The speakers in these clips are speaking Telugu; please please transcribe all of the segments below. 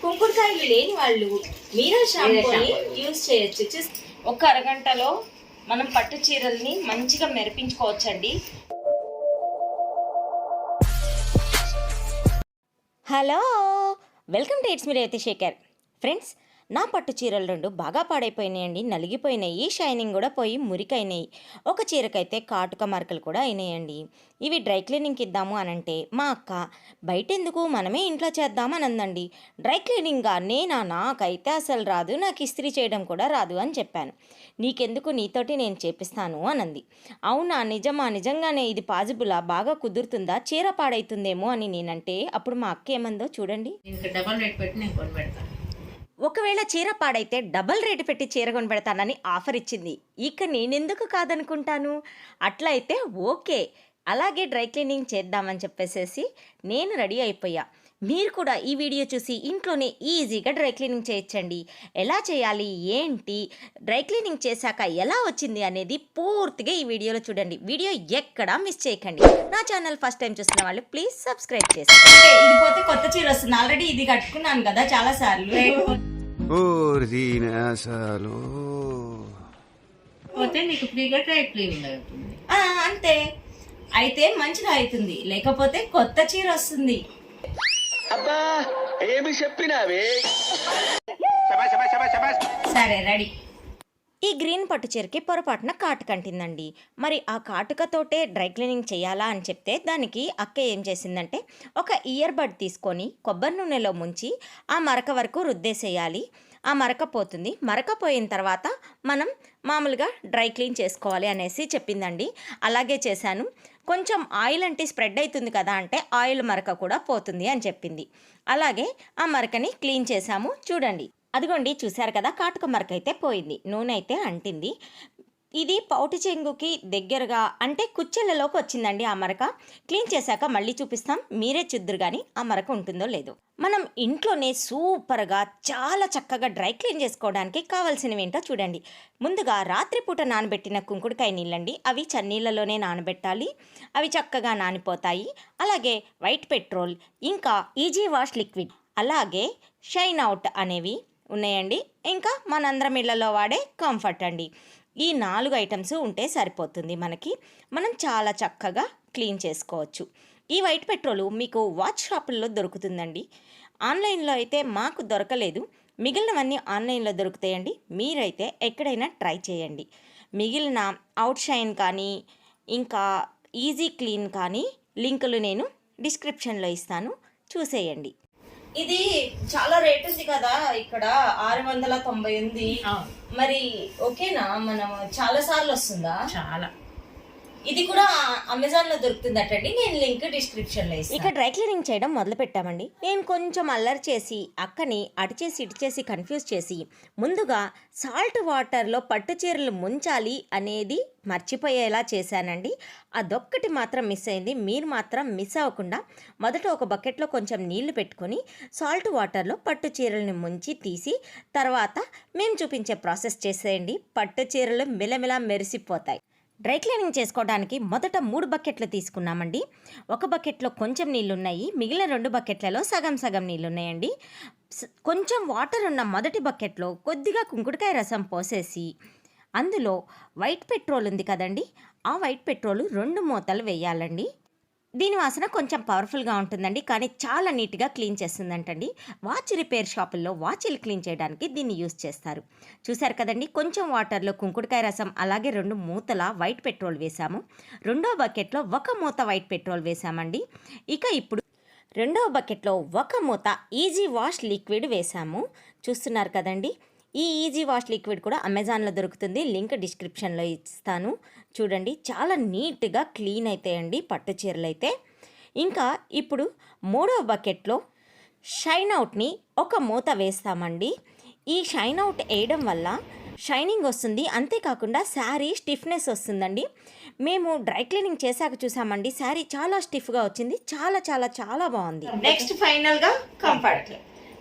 కుంకుడుకాయలు లేని వాళ్ళు మీరా షాంపూని యూజ్ చేయొచ్చు. ఒక అరగంటలో మనం పట్టు చీరల్ని మంచిగా మెరిపించుకోవచ్చండి. Hello, welcome to it's me Revathi Shekar. Friends, నా పట్టు చీరలు రెండు బాగా పాడైపోయినాయండి, నలిగిపోయినాయి, షైనింగ్ కూడా పోయి మురికైనాయి. ఒక చీరకైతే కాటుక మరకలు కూడా అయినాయండి. ఇవి డ్రై క్లీనింగ్కి ఇద్దాము అనంటే మా అక్క బయటెందుకు మనమే ఇంట్లో చేద్దామని అందండి. డ్రై క్లీనింగ్గా నాకైతే అసలు రాదు, నాకు ఇస్త్రీ చేయడం కూడా రాదు అని చెప్పాను. నీకెందుకు, నీతోటి నేను చేపిస్తాను అనంది. అవునా, నిజంగానే ఇది పాజిబులా, బాగా కుదురుతుందా, చీర పాడైతుందేమో అని నేనంటే అప్పుడు మా అక్క ఏమందో చూడండి. డబల్ రేట్ పెట్టి నేను కొని పెడతాను. ఒకవేళ చీర పాడైతే డబల్ రేటు పెట్టి చీర కొని పెడతానని ఆఫర్ ఇచ్చింది. ఇక నేనెందుకు కాదనుకుంటాను. అట్లా అయితే ఓకే, అలాగే డ్రై క్లీనింగ్ చేద్దామని చెప్పేసేసి నేను రెడీ అయిపోయా. మీరు కూడా ఈ వీడియో చూసి ఇంట్లోనే ఈజీగా డ్రై క్లీనింగ్ చేయొచ్చండి. ఎలా చేయాలి, ఏంటి, డ్రై క్లీనింగ్ చేశాక ఎలా వచ్చింది అనేది పూర్తిగా ఈ వీడియోలో చూడండి. వీడియో ఎక్కడా మిస్ చేయకండి. నా ఛానల్ ఫస్ట్ టైం చూస్తున్న వాళ్ళు ప్లీజ్ సబ్స్క్రైబ్ చేసుకోండి. ఇది పోతే కొత్త చీర వస్తుంది, ఆల్రెడీ ఇది కట్టుకున్నాను కదా చాలా సార్లు. నీకు ఫ్రీగా డ్రై క్లీనింగ్ అవుతుంది అంతే. అయితే మంచిగా అవుతుంది, లేకపోతే కొత్త చీర వస్తుంది. సరే రెడీ. ఈ గ్రీన్ పట్టు చీరకి పొరపాటున కాటుక అంటిందండి. మరి ఆ కాటుకతోటే డ్రై క్లీనింగ్ చేయాలా అని చెప్తే దానికి అక్క ఏం చేసిందంటే ఒక ఇయర్ బడ్ తీసుకొని కొబ్బరి నూనెలో ముంచి ఆ మరక వరకు రుద్దేసేయాలి. ఆ మరక పోతుంది. మరక పోయిన తర్వాత మనం మామూలుగా డ్రై క్లీన్ చేసుకోవాలి అనేసి చెప్పిందండి. అలాగే చేశాను. కొంచెం ఆయిల్ అంటే స్ప్రెడ్ అవుతుంది కదా అంటే ఆయిల్ మరక కూడా పోతుంది అని చెప్పింది. అలాగే ఆ మరకని క్లీన్ చేసాము. చూడండి, అదిగోండి, చూశారు కదా, కాటుక మరక అయితే పోయింది, నూనె అయితే అంటింది. ఇది పౌటి చెంగుకి దగ్గరగా అంటే కుచ్చెళ్ళలోకి వచ్చిందండి ఆ మరక. క్లీన్ చేశాక మళ్ళీ చూపిస్తాం, మీరే చూద్దురు కానీ ఆ మరక ఉంటుందో లేదో. మనం ఇంట్లోనే సూపర్గా చాలా చక్కగా డ్రై క్లీన్ చేసుకోవడానికి కావాల్సినవి ఏంటో చూడండి. ముందుగా రాత్రిపూట నానబెట్టిన కుంకుడుకాయ నీళ్ళండి, అవి చన్నీళ్ళలోనే నానబెట్టాలి. అవి చక్కగా నానిపోతాయి. అలాగే వైట్ పెట్రోల్, ఇంకా ఈజీ వాష్ లిక్విడ్, అలాగే షైన్ అవుట్ అనేవి ఉన్నాయండి. ఇంకా మనందరం ఇళ్లలో వాడే కంఫర్ట్ అండి. ఈ 4 ఐటమ్స్ ఉంటే సరిపోతుంది మనకి. మనం చాలా చక్కగా క్లీన్ చేసుకోవచ్చు. ఈ వైట్ పెట్రోలు మీకు వాచ్ షాపుల్లో దొరుకుతుందండి. ఆన్లైన్లో అయితే మాకు దొరకలేదు, మిగిలినవన్నీ ఆన్లైన్లో దొరుకుతాయండి. మీరైతే ఎక్కడైనా ట్రై చేయండి. మిగిలిన అవుట్షైన్ కానీ ఇంకా ఈజీ క్లీన్ కానీ లింకులు నేను డిస్క్రిప్షన్లో ఇస్తాను, చూసేయండి. ఇది చాలా రేట్ ఉంది కదా, ఇక్కడ 690 ఉంది. మరి ఓకేనా, మనం చాలా సార్లు వస్తుందా? చాలా. ఇది కూడా అమెజాన్ లో దొరుకుతుందటండి, నేను లింక్ డిస్క్రిప్షన్ లో ఇస్తాను. ఇక డ్రై క్లీనింగ్ చేయడం మొదలు పెట్టామండి. నేను కొంచెం అల్లరి చేసి అక్కని అటుచేసి ఇటుచేసి కన్ఫ్యూజ్ చేసి ముందుగా సాల్ట్ వాటర్లో పట్టు చీరలు ముంచాలి అనేది మర్చిపోయేలా చేశానండి. అదొక్కటి మాత్రం మిస్ అయింది. మీరు మాత్రం మిస్ అవ్వకుండా మొదట ఒక బకెట్లో కొంచెం నీళ్లు పెట్టుకొని సాల్ట్ వాటర్లో పట్టు చీరల్ని ముంచి తీసి తర్వాత మేము చూపించే ప్రాసెస్ చేసేయండి. పట్టు చీరలు మిలమిలా మెరిసిపోతాయి. డ్రై క్లీనింగ్ చేసుకోవడానికి మొదట 3 బకెట్లు తీసుకున్నామండి. ఒక బకెట్లో కొంచెం నీళ్ళు ఉన్నాయి, మిగిలిన 2 బకెట్లలో సగం నీళ్ళున్నాయండి. కొంచెం వాటర్ ఉన్న మొదటి బకెట్లో కొద్దిగా కుంకుడుకాయ రసం పోసేసి అందులో వైట్ పెట్రోల్ ఉంది కదండి, ఆ వైట్ పెట్రోల్ 2 మూతలు వేయాలండి. దీని వాసన కొంచెం పవర్ఫుల్గా ఉంటుందండి, కానీ చాలా నీట్గా క్లీన్ చేస్తుందంటండి. వాచ్ రిపేర్ షాపుల్లో వాచ్లు క్లీన్ చేయడానికి దీన్ని యూజ్ చేస్తారు. చూశారు కదండి, కొంచెం వాటర్లో కుంకుడుకాయ రసం అలాగే 2 మూతల వైట్ పెట్రోల్ వేసాము. 2వ బకెట్లో 1 మూత వైట్ పెట్రోల్ వేసామండి. ఇక ఇప్పుడు 2వ బకెట్లో 1 మూత ఈజీ వాష్ లిక్విడ్ వేసాము. చూస్తున్నారు కదండి, ఈ ఈజీ వాష్ లిక్విడ్ కూడా అమెజాన్లో దొరుకుతుంది, లింక్ డిస్క్రిప్షన్లో ఇస్తాను. చూడండి, చాలా నీట్గా క్లీన్ అవుతాయండి పట్టు చీరలు అయితే. ఇంకా ఇప్పుడు 3వ బకెట్లో షైన్ అవుట్ని 1 మూత వేస్తామండి. ఈ షైన్ అవుట్ వేయడం వల్ల షైనింగ్ వస్తుంది, అంతేకాకుండా శారీ స్టిఫ్నెస్ వస్తుందండి. మేము డ్రై క్లీనింగ్ చేశాక చూసామండి, శారీ చాలా స్టిఫ్గా వచ్చింది, చాలా చాలా చాలా బాగుంది. నెక్స్ట్ ఫైనల్గా కంఫర్ట్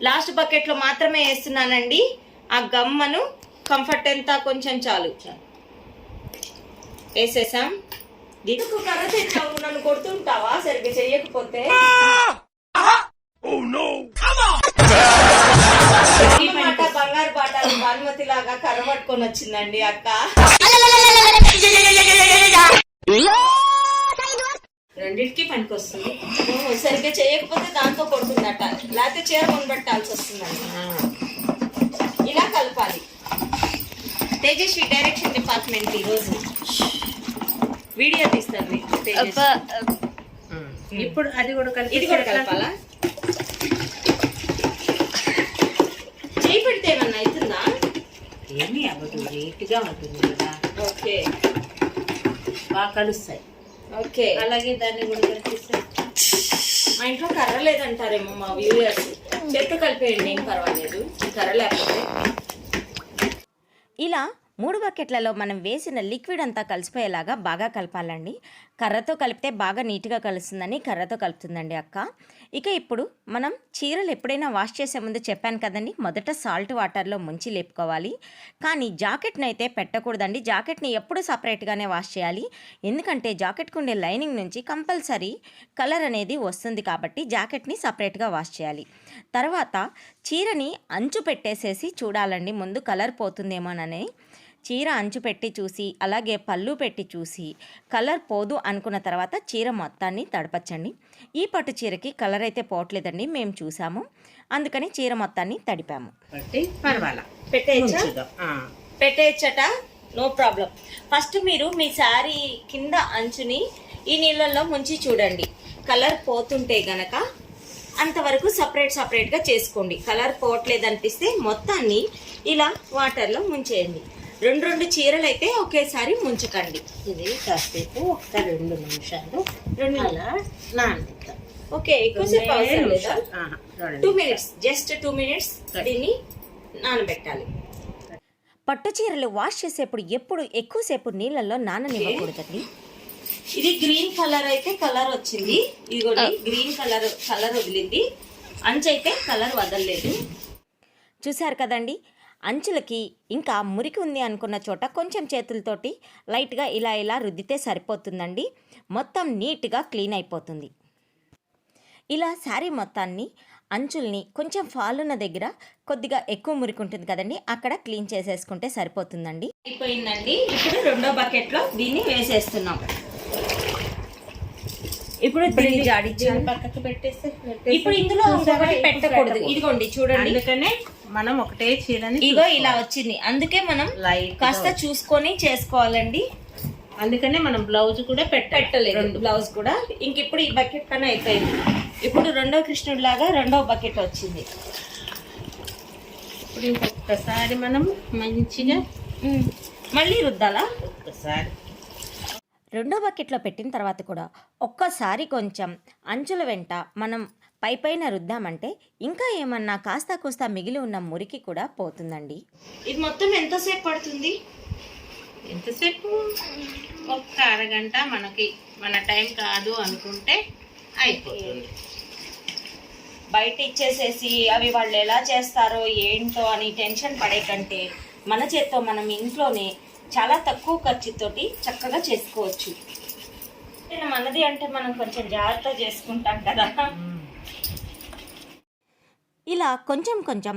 లాస్ట్ బకెట్లో మాత్రమే వేస్తున్నానండి. ఆ గమ్మను కంఫర్ట్ ఎంత కొంచెం చాలు వేసేసాం. దీనికి కర్ర తెచ్చావు, నన్ను కొడుతుంటావా సరిగ్గా చెయ్యకపోతే? లాగా కర్ర పట్టుకొని వచ్చిందండి అక్క. రెండింటికి పనికి వస్తుంది. సరిగ్గా చేయకపోతే దాంతో కొడుతుందట, లేకపోతే చీర కొనబెట్టాల్సి వస్తుందండి. ఇలా కలపాలి. తేజస్వి డైరెక్షన్ డిపార్ట్మెంట్ ఈరోజు వీడియో తీస్తుంది. ఇప్పుడు అది కూడా కలిపి ఇది కూడా కలపాలా? చేయి పెడితే ఏమన్నా అవుతుందా? ఏమీ అవ్వదు, నీట్గా ఉంటుంది కదా. ఓకే, బాగా కలుస్తాయి. ఓకే. అలాగే దాన్ని కూడా కలిపిస్తాయి. మా ఇంట్లో కర్ర లేదంటారేమో మా వ్యూయర్స్. చేత్తో కలిపేయండి, ఏం పర్వాలేదు కర్ర లేకపోతే. ఇలా 3 బకెట్లలో మనం వేసిన లిక్విడ్ అంతా కలిసిపోయేలాగా బాగా కలపాలండి. కర్రతో కలిపితే బాగా నీట్గా కలుస్తుందని కర్రతో కలుపుతుందండి అక్క. ఇక ఇప్పుడు మనం చీరలు ఎప్పుడైనా వాష్ చేసే ముందు చెప్పాను కదండి, మొదట సాల్ట్ వాటర్లో ముంచి లేపుకోవాలి. కానీ జాకెట్ని అయితే పెట్టకూడదండి. జాకెట్ని ఎప్పుడు సపరేట్గానే వాష్ చేయాలి. ఎందుకంటే జాకెట్కి ఉండే లైనింగ్ నుంచి కంపల్సరీ కలర్ అనేది వస్తుంది కాబట్టి జాకెట్ని సపరేట్గా వాష్ చేయాలి. తర్వాత చీరని అంచు పెట్టేసేసి చూడాలండి, ముందు కలర్ పోతుందేమోనని. చీర అంచు పెట్టి చూసి, అలాగే పళ్ళు పెట్టి చూసి కలర్ పోదు అనుకున్న తర్వాత చీర మొత్తాన్ని తడపచ్చండి. ఈ పట్టు చీరకి కలర్ అయితే పోవట్లేదండి, మేము చూసాము, అందుకని చీర మొత్తాన్ని తడిపాము. పెట్టేయచ్చట, నో ప్రాబ్లం. ఫస్ట్ మీరు మీ శారీ కింద అంచుని ఈ నీళ్ళల్లో ముంచి చూడండి. కలర్ పోతుంటే గనక అంతవరకు సపరేట్గా చేసుకోండి. కలర్ పోవట్లేదు అనిపిస్తే మొత్తాన్ని ఇలా వాటర్లో ముంచేయండి. 2 చీరలు అయితే ఒకేసారి ముంచకండి. ఇది కాసేపు 1-2 నిమిషాలు అలా నానబెట్టాలి. ఓకే, ఎక్కువసేపు అవసరం లేదా? 2 మినిట్స్, జస్ట్ 2 మినిట్స్ దీన్ని నానబెట్టాలి. పట్టు చీరలు వాష్ చేసేప్పుడు ఎప్పుడు ఎక్కువసేపు నీళ్ళల్లో నాననివ్వకూడదండి. ఇది గ్రీన్ కలర్ అయితే కలర్ వచ్చింది, ఇదిగోండి గ్రీన్ కలర్ వదిలింది. అంచు అయితే కలర్ వదలలేదు. చూసారు కదండి, అంచులకి ఇంకా మురికి ఉంది అనుకున్న చోట కొంచెం చేతులతోటి లైట్గా ఇలా రుద్దితే సరిపోతుందండి. మొత్తం నీట్గా క్లీన్ అయిపోతుంది. ఇలా శారీ మొత్తాన్ని అంచుల్ని కొంచెం ఫాలున్న దగ్గర కొద్దిగా ఎక్కువ మురికి ఉంటుంది కదండి, అక్కడ క్లీన్ చేసేసుకుంటే సరిపోతుందండి. అయిపోయిందండి. ఇప్పుడు 2వ బకెట్లో దీన్ని వేసేస్తున్నాం. ఇప్పుడు దీన్ని జాడించాలి, పక్కకు పెట్టేస్తే. ఇప్పుడు ఇందులో పెట్టకూడదు, ఇదిగోండి చూడండి. అందుకనే మనం ఒకటే చీరని ఇగో ఇలా వచ్చింది, అందుకే మనం కాస్త చూసుకొని చేసుకోవాలండి. అందుకనే మనం బ్లౌజ్ కూడా పెట్టలేదు, బ్లౌజ్ కూడా. ఇంక ఇప్పుడు ఈ బకెట్ పైన అయిపోయింది. ఇప్పుడు 2వ కృష్ణుడి లాగా 2వ బకెట్ వచ్చింది. ఇప్పుడు ఇంకొకసారి మనం మంచిగా మళ్ళీ రుద్దాలా? ఒక్కసారి 2వ బకెట్లో పెట్టిన తర్వాత కూడా ఒక్కసారి కొంచెం అంచుల వెంట మనం పైన రుద్దామంటే ఇంకా ఏమన్నా కాస్త కూస్తా మిగిలి ఉన్న మురికి కూడా పోతుందండి. ఇది మొత్తం ఎంతసేపు పడుతుంది? ఎంతసేపు? 1 అరగంట. మన టైం కాదు అనుకుంటే అయిపోతుంది. బయట ఇచ్చేసేసి అవి వాళ్ళు ఎలా చేస్తారో ఏంటో అని టెన్షన్ పడే కంటే మన చేత్తో మనం ఇంట్లోనే చాలా తక్కువ ఖర్చుతోటి చక్కగా చేసుకోవచ్చు. మనది అంటే మనం కొంచెం జాగ్రత్త చేసుకుంటాం కదా. ఇలా కొంచెం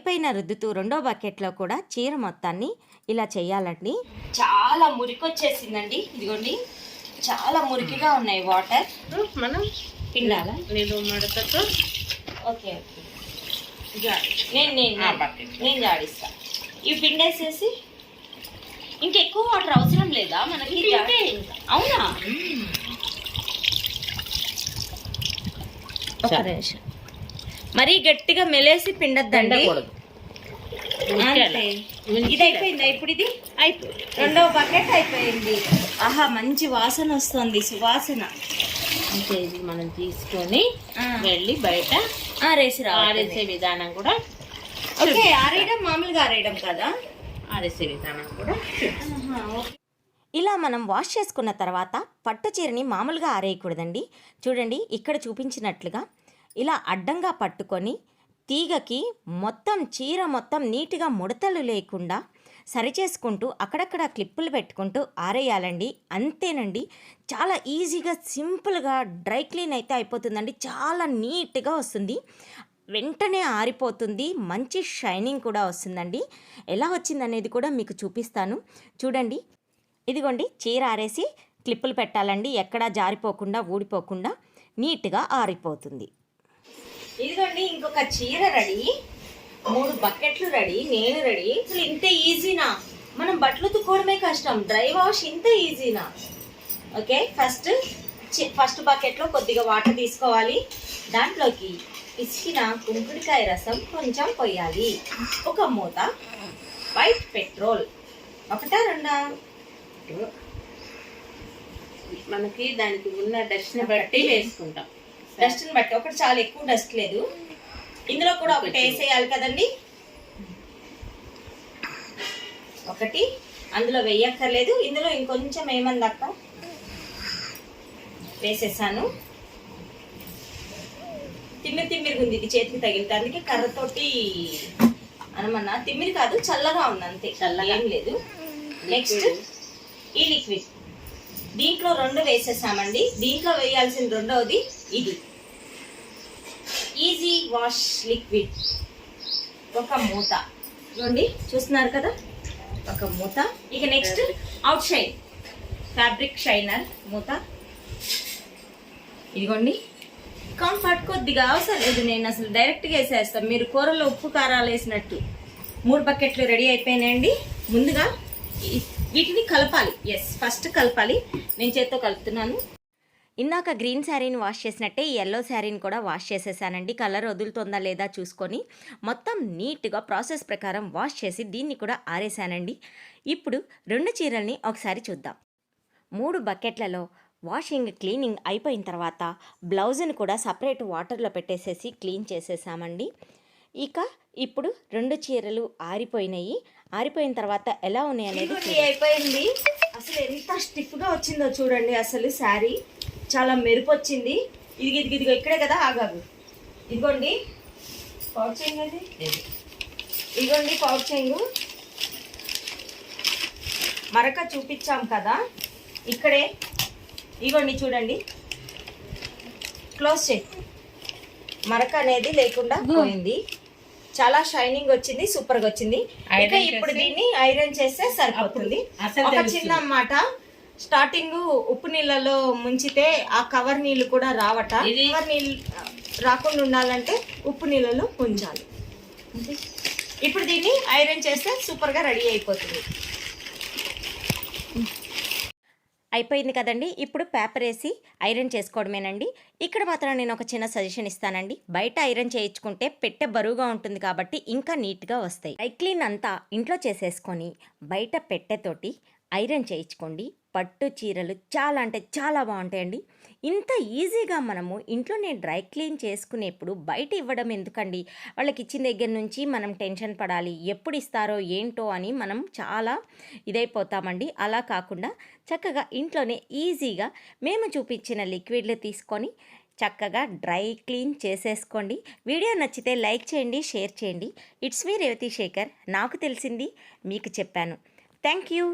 పైన రుద్దుతూ 2వ బకెట్లో కూడా చీర మొత్తాన్ని ఇలా చేయాలండి. చాలా మురికి వచ్చేసిందండి, ఇదిగోండి చాలా మురికిగా ఉన్నాయి. వాటర్ మనం పిండాలా? నేను మడతతో ఓకే నేను జాడిస్తా. ఇవి పిండేసేసి ఇంకెక్కువ వాటర్ అవసరం లేదా మనకి? అవునా? ఒక నిమిషం, మరీ గట్టిగా మెలేసి పిండద్దండి. ఇది అయిపోయిందా? ఇప్పుడు ఇది అయిపోయింది, 2వ బకెట్ అయిపోయింది. ఆహా, మంచి వాసన వస్తుంది, సువాసన. అంటే ఇది మనం తీసుకొని వెళ్ళి బయట ఆరేసే విధానం కూడా. ఓకే, ఆరేయడం మామూలుగా ఆరేయడం కదా, ఆరేసే విధానం కూడా. ఇలా మనం వాష్ చేసుకున్న తర్వాత పట్టు చీరని మామూలుగా ఆరేయకూడదండి. చూడండి, ఇక్కడ చూపించినట్లుగా ఇలా అడ్డంగా పట్టుకొని తీగకి మొత్తం చీర మొత్తం నీట్గా ముడతలు లేకుండా సరిచేసుకుంటూ అక్కడక్కడ క్లిప్పులు పెట్టుకుంటూ ఆరేయాలండి. అంతేనండి, చాలా ఈజీగా సింపుల్గా డ్రై క్లీన్ అయితే అయిపోతుందండి. చాలా నీట్గా వస్తుంది. వెంటనే ఆరిపోతుంది, మంచి షైనింగ్ కూడా వస్తుందండి. ఎలా వచ్చిందనేది కూడా మీకు చూపిస్తాను చూడండి. ఇదిగోండి, చీర ఆరేసి క్లిప్పులు పెట్టాలండి, ఎక్కడా జారిపోకుండా ఊడిపోకుండా నీట్గా ఆరిపోతుంది. ఇదిగోండి, ఇంకొక చీర రెడీ, 3 బకెట్లు రెడీ, నేను రెడీ. అసలు ఇంత ఈజీనా? మనం బట్టలు ఉతుక్కోవడమే కష్టం, డ్రై వాష్ ఇంత ఈజీనా? ఓకే, ఫస్ట్ బకెట్లో కొద్దిగా వాటర్ తీసుకోవాలి. దాంట్లోకి పిసికిన కుంకుడికాయ రసం కొంచెం పోయాలి. ఒక మూత వైట్ పెట్రోల్, 1 2 మనకి దానికి ఉన్న డస్ట్ ని బట్టి వేసుకుంటాం. డస్ట్ని బట్టి ఒకటి చాలా, ఎక్కువ డస్ట్ లేదు. ఇందులో కూడా ఒకటి వేసేయాలి కదండి, ఒకటి అందులో వేయక్కర్లేదు. ఇందులో ఇంకొంచెం ఏమంది అక్క, వేసేసాను. తిమ్మిరి ఉంది, ఇది చేతికి తగిలితే అందుకే కర్రతోటి అనమన్నా. తిమ్మిరి కాదు, చల్లగా ఉంది అంతే, చల్లగా ఏం లేదు. నెక్స్ట్ ఈ లిక్విడ్, దీంట్లో 2 వేసేసామండి. దీంట్లో వేయాల్సిన రెండవది ఇది ఈజీ వాష్ లిక్విడ్, ఒక మూత. చూడండి, చూస్తున్నారు కదా, ఒక మూత. ఇక నెక్స్ట్ అవుట్షైన్ ఫ్యాబ్రిక్ షైనర్ మూత. ఇదిగోండి, కంఫర్ట్ కొద్దిగా అవసరం లేదు, నేను అసలు డైరెక్ట్గా వేసేస్తాను. మీరు కూరలో ఉప్పు కారాలు వేసినట్టు. 3 బకెట్లు రెడీ అయిపోయినాయండి. ముందుగా వీటిని కలపాలి. ఫస్ట్ కలపాలి. నేను చేత్తో కలుపుతున్నాను. ఇందాక గ్రీన్ శారీని వాష్ చేసినట్టే ఈ ఎల్లో శారీని కూడా వాష్ చేసేసానండి. కలర్ వదులుతుందా లేదా చూసుకొని మొత్తం నీట్గా ప్రాసెస్ ప్రకారం వాష్ చేసి దీన్ని కూడా ఆరేసానండి. ఇప్పుడు 2 చీరల్ని ఒకసారి చూద్దాం. 3 బకెట్లలో వాషింగ్ క్లీనింగ్ అయిపోయిన తర్వాత బ్లౌజ్ని కూడా సపరేట్ వాటర్లో పెట్టేసేసి క్లీన్ చేసేసామండి. ఇక ఇప్పుడు 2 చీరలు ఆరిపోయినాయి. ఆరిపోయిన తర్వాత ఎలా ఉన్నాయి అనేది అయిపోయింది. అసలు ఎంత స్టిఫ్గా వచ్చిందో చూడండి. అసలు శారీ చాలా మెరుపు వచ్చింది. ఇదిగో ఇక్కడే కదా, ఆగాగు. ఇదిగోండి పౌచ్ చెంగు, అది ఇదిగోండి పౌచ్ చెంగు. మరక చూపించాం కదా, ఇక్కడే ఇవ్వండి చూడండి, క్లోజ్ చేయి. మరక అనేది లేకుండా పోయింది. చాలా షైనింగ్ వచ్చింది, సూపర్ గా వచ్చింది. ఇక ఇప్పుడు దీన్ని ఐరన్ చేస్తే సరిపోతుంది. ఒక చిన్న అన్నమాట, స్టార్టింగ్ ఉప్పు నీళ్ళలో ముంచితే ఆ కవర్ నీళ్ళు కూడా రావట. కవర్ నీళ్ళు రాకుండా ఉండాలంటే ఉప్పు నీళ్ళలో ముంచాలి. ఇప్పుడు దీన్ని ఐరన్ చేస్తే సూపర్ గా రెడీ అయిపోతుంది. అయిపోయింది కదండి. ఇప్పుడు పేపర్ వేసి ఐరన్ చేసుకోవడమేనండి. ఇక్కడ మాత్రం నేను ఒక చిన్న సజెషన్ ఇస్తానండి. బయట ఐరన్ చేయించుకుంటే పెట్టె బరువుగా ఉంటుంది కాబట్టి ఇంకా నీట్గా వస్తాయి. డ్రై క్లీన్ అంతా ఇంట్లో చేసేసుకొని బయట పెట్టెతోటి ఐరన్ చేయించుకోండి. పట్టు చీరలు చాలా అంటే చాలా బాగుంటాయండి. ఇంత ఈజీగా మనము ఇంట్లోనే డ్రై క్లీన్ చేసుకునేప్పుడు బయట ఇవ్వడం ఎందుకండి? వాళ్ళకి ఇచ్చిన దగ్గర నుంచి మనం టెన్షన్ పడాలి, ఎప్పుడు ఇస్తారో ఏంటో అని మనం చాలా ఇదైపోతామండి. అలా కాకుండా చక్కగా ఇంట్లోనే ఈజీగా మేము చూపించిన లిక్విడ్లు తీసుకొని చక్కగా డ్రై క్లీన్ చేసేసుకోండి. వీడియో నచ్చితే లైక్ చేయండి, షేర్ చేయండి. It's me Revathi Shekhar. నాకు తెలిసింది మీకు చెప్పాను. Thank you.